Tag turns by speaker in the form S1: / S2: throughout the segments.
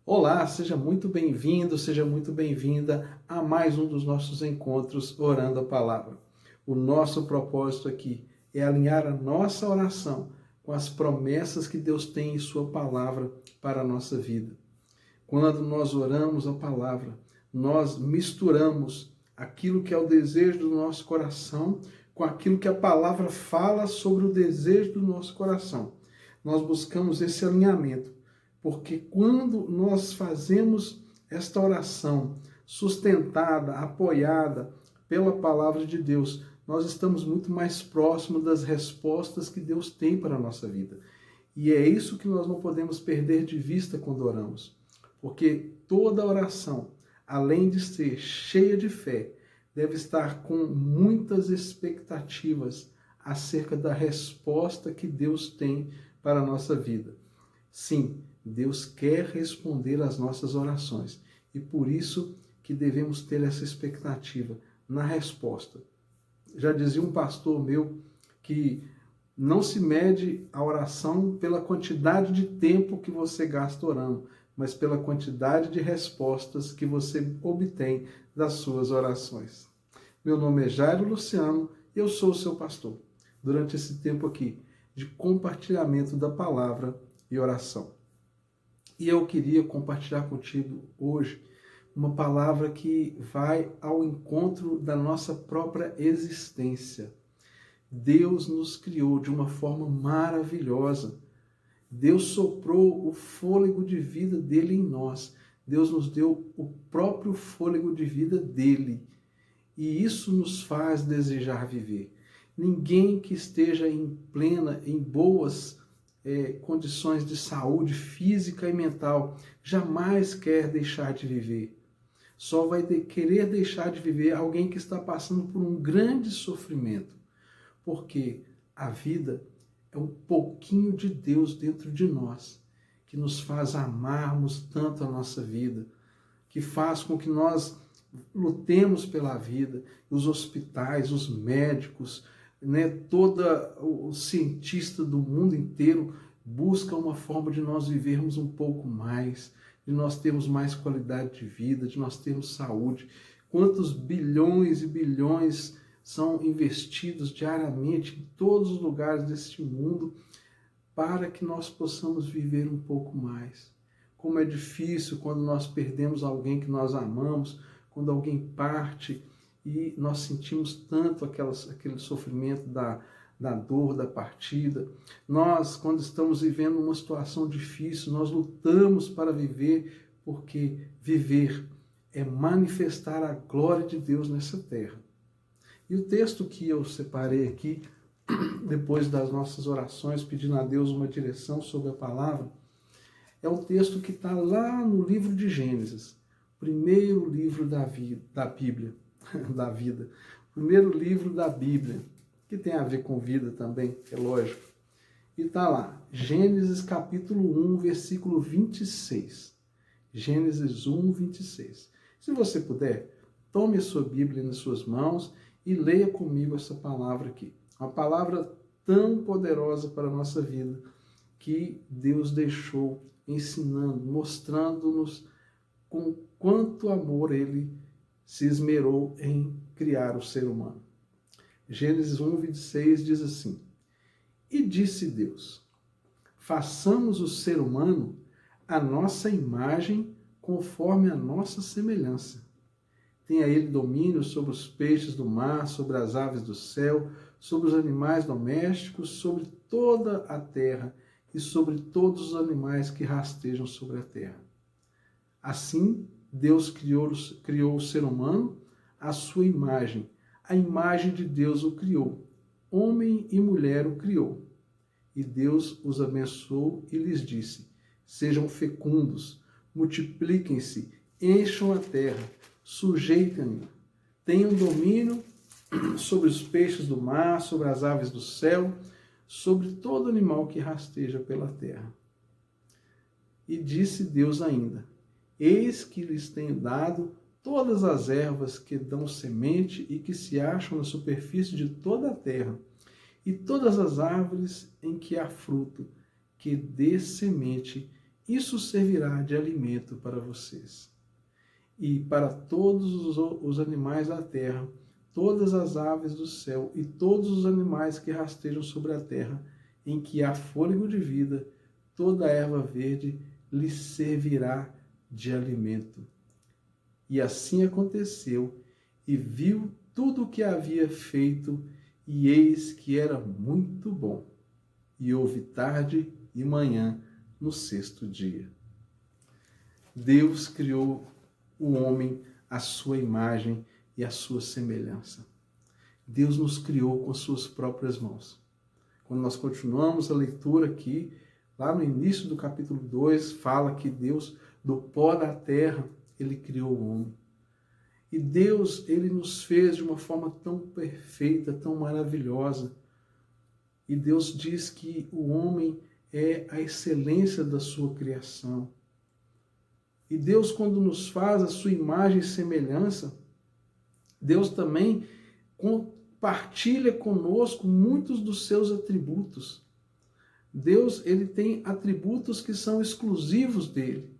S1: Olá, seja muito bem-vindo, seja muito bem-vinda a mais um dos nossos encontros Orando a Palavra. O nosso propósito aqui é alinhar a nossa oração com as promessas que Deus tem em Sua palavra para a nossa vida. Quando nós oramos a palavra, nós misturamos aquilo que é o desejo do nosso coração com aquilo que a palavra fala sobre o desejo do nosso coração. Nós buscamos esse alinhamento, porque quando nós fazemos esta oração sustentada, apoiada pela palavra de Deus, nós estamos muito mais próximos das respostas que Deus tem para a nossa vida. E é isso que nós não podemos perder de vista quando oramos. Porque toda oração, além de ser cheia de fé, deve estar com muitas expectativas acerca da resposta que Deus tem para a nossa vida. Sim, Deus quer responder às nossas orações e por isso que devemos ter essa expectativa na resposta. Já dizia um pastor meu que não se mede a oração pela quantidade de tempo que você gasta orando, mas pela quantidade de respostas que você obtém das suas orações. Meu nome é Jairo Luciano e eu sou o seu pastor. Durante esse tempo aqui de compartilhamento da palavra e oração. E eu queria compartilhar contigo hoje uma palavra que vai ao encontro da nossa própria existência. Deus nos criou de uma forma maravilhosa. Deus soprou o fôlego de vida dele em nós. Deus nos deu o próprio fôlego de vida dele. E isso nos faz desejar viver. Ninguém que esteja em boas condições de saúde física e mental jamais quer deixar de viver. Só vai querer deixar de viver alguém que está passando por um grande sofrimento. Porque a vida é um pouquinho de Deus dentro de nós, que nos faz amarmos tanto a nossa vida, que faz com que nós lutemos pela vida, os hospitais, os médicos, todo o cientista do mundo inteiro busca uma forma de nós vivermos um pouco mais, de nós termos mais qualidade de vida, de nós termos saúde. Quantos bilhões e bilhões são investidos diariamente em todos os lugares deste mundo para que nós possamos viver um pouco mais. Como é difícil quando nós perdemos alguém que nós amamos, quando alguém parte e nós sentimos tanto aquele sofrimento da dor, da partida. Nós, quando estamos vivendo uma situação difícil, nós lutamos para viver, porque viver é manifestar a glória de Deus nessa terra. E o texto que eu separei aqui, depois das nossas orações, pedindo a Deus uma direção sobre a palavra, é um texto que está lá no livro de Gênesis, primeiro livro da Bíblia, da vida, primeiro livro da Bíblia, que tem a ver com vida também, é lógico. E está lá, Gênesis capítulo 1, versículo 26. Gênesis 1, 26. Se você puder, tome a sua Bíblia nas suas mãos e leia comigo essa palavra aqui. Uma palavra tão poderosa para a nossa vida, que Deus deixou ensinando, mostrando-nos com quanto amor Ele se esmerou em criar o ser humano. Gênesis 1, 26 diz assim: E disse Deus, façamos o ser humano a nossa imagem conforme a nossa semelhança. Tenha ele domínio sobre os peixes do mar, sobre as aves do céu, sobre os animais domésticos, sobre toda a terra e sobre todos os animais que rastejam sobre a terra. Assim, Deus criou o ser humano à sua imagem. A imagem de Deus o criou. Homem e mulher o criou. E Deus os abençoou e lhes disse: sejam fecundos, multipliquem-se, encham a terra, sujeitem-na, tenham domínio sobre os peixes do mar, sobre as aves do céu, sobre todo animal que rasteja pela terra. E disse Deus ainda: eis que lhes tenho dado todas as ervas que dão semente e que se acham na superfície de toda a terra, e todas as árvores em que há fruto, que dê semente, Isso servirá de alimento para vocês e para todos os animais da terra, todas as aves do céu e todos os animais que rastejam sobre a terra, em que há fôlego de vida, toda a erva verde lhes servirá de alimento. E assim aconteceu, e viu tudo o que havia feito, e eis que era muito bom. E houve tarde e manhã no sexto dia. Deus criou o homem à sua imagem e à sua semelhança. Deus nos criou com suas próprias mãos. Quando nós continuamos a leitura aqui, lá no início do capítulo 2, fala que Deus, do pó da terra, ele criou o homem. E Deus, ele nos fez de uma forma tão perfeita, tão maravilhosa. E Deus diz que o homem é a excelência da sua criação. E Deus, quando nos faz a sua imagem e semelhança, Deus também compartilha conosco muitos dos seus atributos. Deus, ele tem atributos que são exclusivos dele,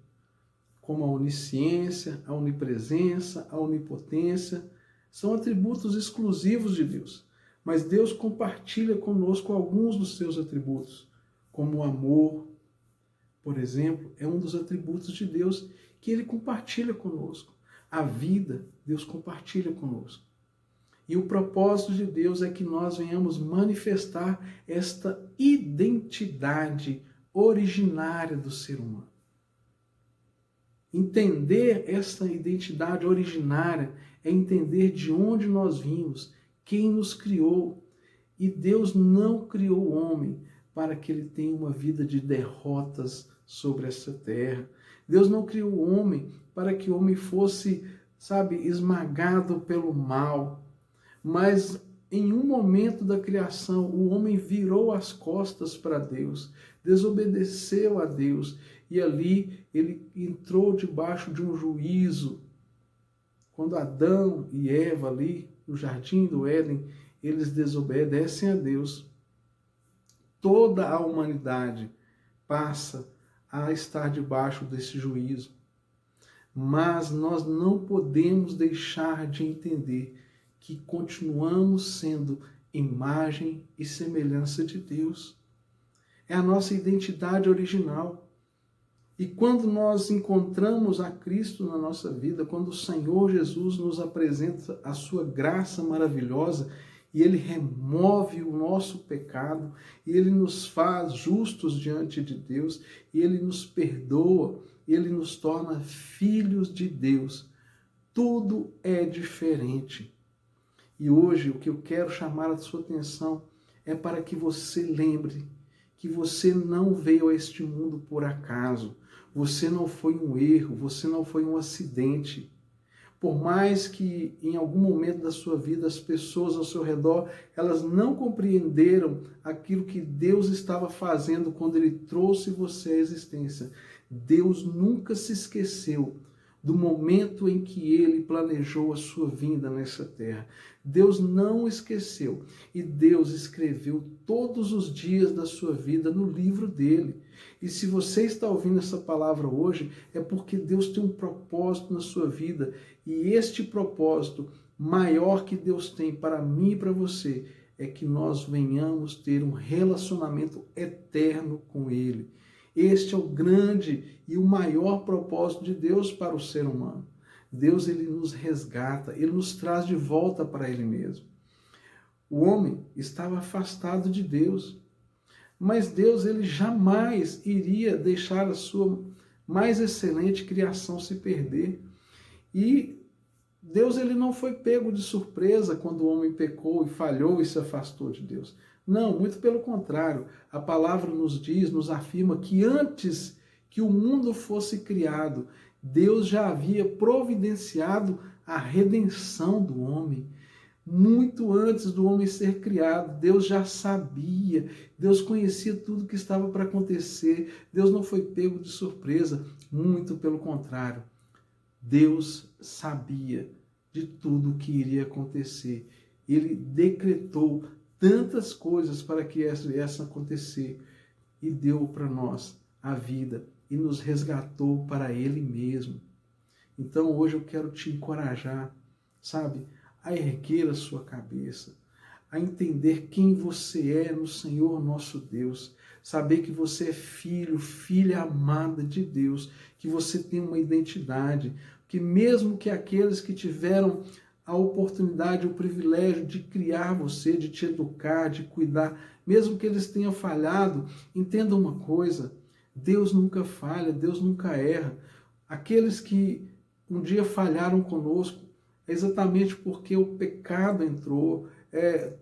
S1: como a onisciência, a onipresença, a onipotência, são atributos exclusivos de Deus. Mas Deus compartilha conosco alguns dos seus atributos, como o amor, por exemplo, é um dos atributos de Deus que ele compartilha conosco. A vida, Deus compartilha conosco. E o propósito de Deus é que nós venhamos manifestar esta identidade originária do ser humano. Entender essa identidade originária é entender de onde nós vimos, quem nos criou. E Deus não criou o homem para que ele tenha uma vida de derrotas sobre essa terra. Deus não criou o homem para que o homem fosse, esmagado pelo mal. Mas em um momento da criação, o homem virou as costas para Deus, desobedeceu a Deus, e ali ele entrou debaixo de um juízo. Quando Adão e Eva ali no jardim do Éden, eles desobedecem a Deus, toda a humanidade passa a estar debaixo desse juízo. Mas nós não podemos deixar de entender que continuamos sendo imagem e semelhança de Deus. É a nossa identidade original. E quando nós encontramos a Cristo na nossa vida, quando o Senhor Jesus nos apresenta a sua graça maravilhosa, e ele remove o nosso pecado, e ele nos faz justos diante de Deus, e ele nos perdoa, e ele nos torna filhos de Deus. Tudo é diferente. E hoje o que eu quero chamar a sua atenção é para que você lembre que você não veio a este mundo por acaso. Você não foi um erro, você não foi um acidente. Por mais que em algum momento da sua vida as pessoas ao seu redor, elas não compreenderam aquilo que Deus estava fazendo quando ele trouxe você à existência. Deus nunca se esqueceu do momento em que ele planejou a sua vinda nessa terra. Deus não esqueceu. E Deus escreveu todos os dias da sua vida no livro dele. E se você está ouvindo essa palavra hoje, é porque Deus tem um propósito na sua vida. E este propósito maior que Deus tem para mim e para você é que nós venhamos ter um relacionamento eterno com ele. Este é o grande e o maior propósito de Deus para o ser humano. Deus, ele nos resgata, ele nos traz de volta para ele mesmo. O homem estava afastado de Deus, mas Deus, ele jamais iria deixar a sua mais excelente criação se perder. E Deus, ele não foi pego de surpresa quando o homem pecou e falhou e se afastou de Deus. Não, muito pelo contrário. A palavra nos diz, nos afirma que antes que o mundo fosse criado, Deus já havia providenciado a redenção do homem. Muito antes do homem ser criado, Deus já sabia, Deus conhecia tudo que estava para acontecer. Deus não foi pego de surpresa, muito pelo contrário. Deus sabia de tudo que iria acontecer. Ele decretou tantas coisas para que essa acontecer e deu para nós a vida e nos resgatou para Ele mesmo. Então hoje eu quero te encorajar, sabe, a erguer a sua cabeça, a entender quem você é no Senhor nosso Deus, saber que você é filho, filha amada de Deus, que você tem uma identidade, que mesmo que aqueles que tiveram a oportunidade, o privilégio de criar você, de te educar, de cuidar, mesmo que eles tenham falhado, entenda uma coisa, Deus nunca falha, Deus nunca erra. Aqueles que um dia falharam conosco, é exatamente porque o pecado entrou.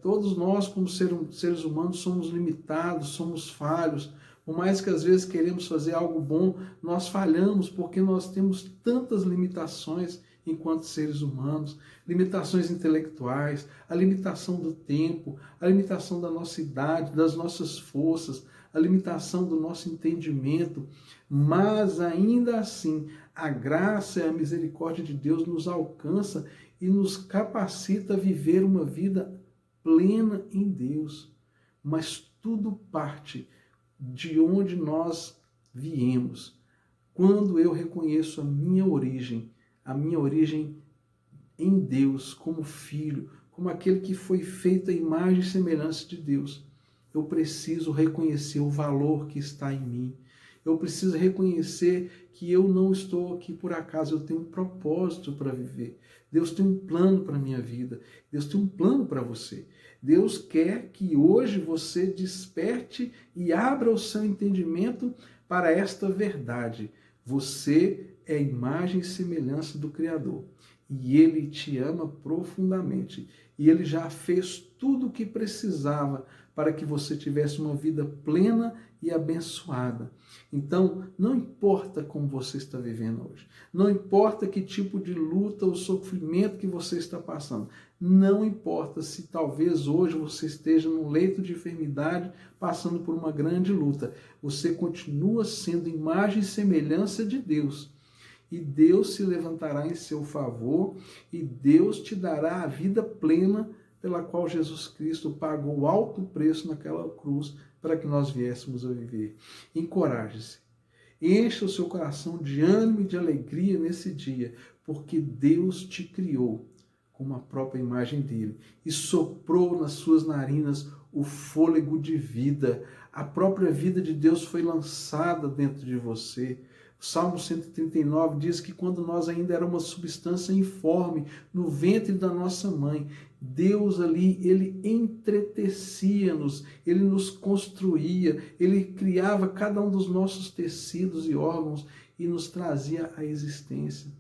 S1: Todos nós, como seres humanos, somos limitados, somos falhos. Por mais que às vezes queremos fazer algo bom, nós falhamos porque nós temos tantas limitações enquanto seres humanos, limitações intelectuais, a limitação do tempo, a limitação da nossa idade, das nossas forças, a limitação do nosso entendimento, mas ainda assim, a graça e a misericórdia de Deus nos alcança e nos capacita a viver uma vida plena em Deus. Mas tudo parte de onde nós viemos. Quando eu reconheço a minha origem em Deus, como filho, como aquele que foi feito à imagem e semelhança de Deus, eu preciso reconhecer o valor que está em mim. Eu preciso reconhecer que eu não estou aqui por acaso, eu tenho um propósito para viver. Deus tem um plano para a minha vida, Deus tem um plano para você. Deus quer que hoje você desperte e abra o seu entendimento para esta verdade. Você é a imagem e semelhança do Criador. E Ele te ama profundamente. E Ele já fez tudo o que precisava para que você tivesse uma vida plena e abençoada. Então, não importa como você está vivendo hoje. Não importa que tipo de luta ou sofrimento que você está passando. Não importa se talvez hoje você esteja num leito de enfermidade, passando por uma grande luta. Você continua sendo imagem e semelhança de Deus. E Deus se levantará em seu favor e Deus te dará a vida plena pela qual Jesus Cristo pagou alto preço naquela cruz para que nós viéssemos a viver. Encoraje-se. Encha o seu coração de ânimo e de alegria nesse dia, porque Deus te criou com a própria imagem dele e soprou nas suas narinas o fôlego de vida. A própria vida de Deus foi lançada dentro de você. O Salmo 139 diz que quando nós ainda éramos substância informe no ventre da nossa mãe, Deus ali, Ele entretecia-nos, Ele nos construía, Ele criava cada um dos nossos tecidos e órgãos e nos trazia à existência.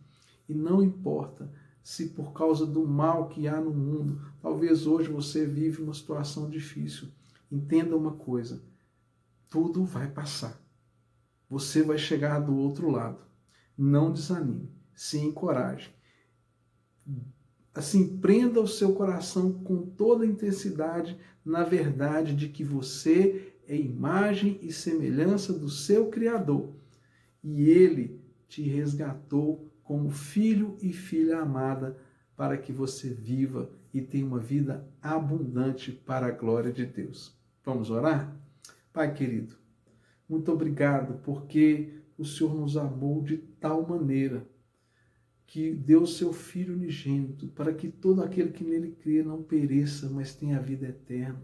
S1: E não importa se por causa do mal que há no mundo, talvez hoje você vive uma situação difícil. Entenda uma coisa, tudo vai passar. Você vai chegar do outro lado. Não desanime, se encoraje. Assim, prenda o seu coração com toda a intensidade na verdade de que você é imagem e semelhança do seu Criador. E Ele te resgatou como filho e filha amada para que você viva e tenha uma vida abundante para a glória de Deus. Vamos orar? Pai querido, muito obrigado porque o Senhor nos amou de tal maneira que deu seu Filho unigênito para que todo aquele que nele crê não pereça, mas tenha a vida eterna.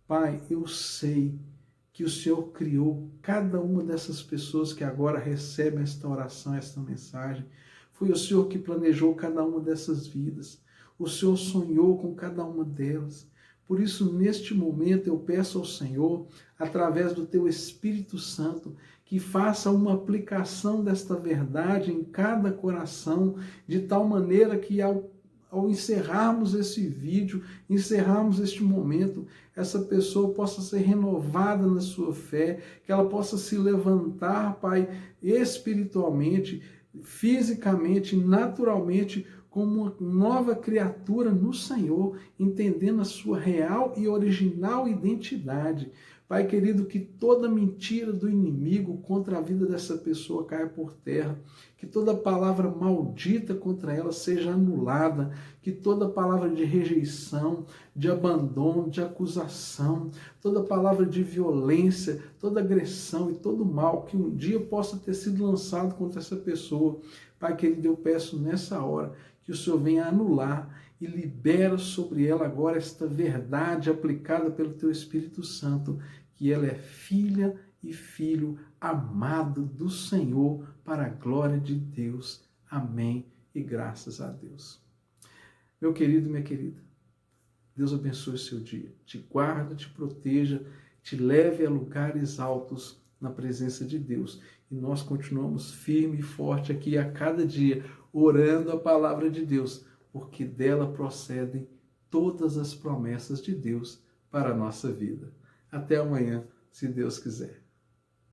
S1: Pai, eu sei que o Senhor criou cada uma dessas pessoas que agora recebem esta oração, esta mensagem. Foi o Senhor que planejou cada uma dessas vidas. O Senhor sonhou com cada uma delas. Por isso, neste momento, eu peço ao Senhor, através do Teu Espírito Santo, que faça uma aplicação desta verdade em cada coração, de tal maneira que ao encerrarmos esse vídeo, encerrarmos este momento, essa pessoa possa ser renovada na sua fé, que ela possa se levantar, Pai, espiritualmente, fisicamente, naturalmente, como uma nova criatura no Senhor, entendendo a sua real e original identidade. Pai querido, que toda mentira do inimigo contra a vida dessa pessoa caia por terra, que toda palavra maldita contra ela seja anulada, que toda palavra de rejeição, de abandono, de acusação, toda palavra de violência, toda agressão e todo mal que um dia possa ter sido lançado contra essa pessoa, Pai querido, eu peço nessa hora que o Senhor venha anular e libera sobre ela agora esta verdade aplicada pelo Teu Espírito Santo, que ela é filha e filho amado do Senhor para a glória de Deus. Amém e graças a Deus. Meu querido e minha querida, Deus abençoe o seu dia, te guarda, te proteja, te leve a lugares altos na presença de Deus. E nós continuamos firme e forte aqui a cada dia, orando a palavra de Deus, porque dela procedem todas as promessas de Deus para a nossa vida. Até amanhã, se Deus quiser.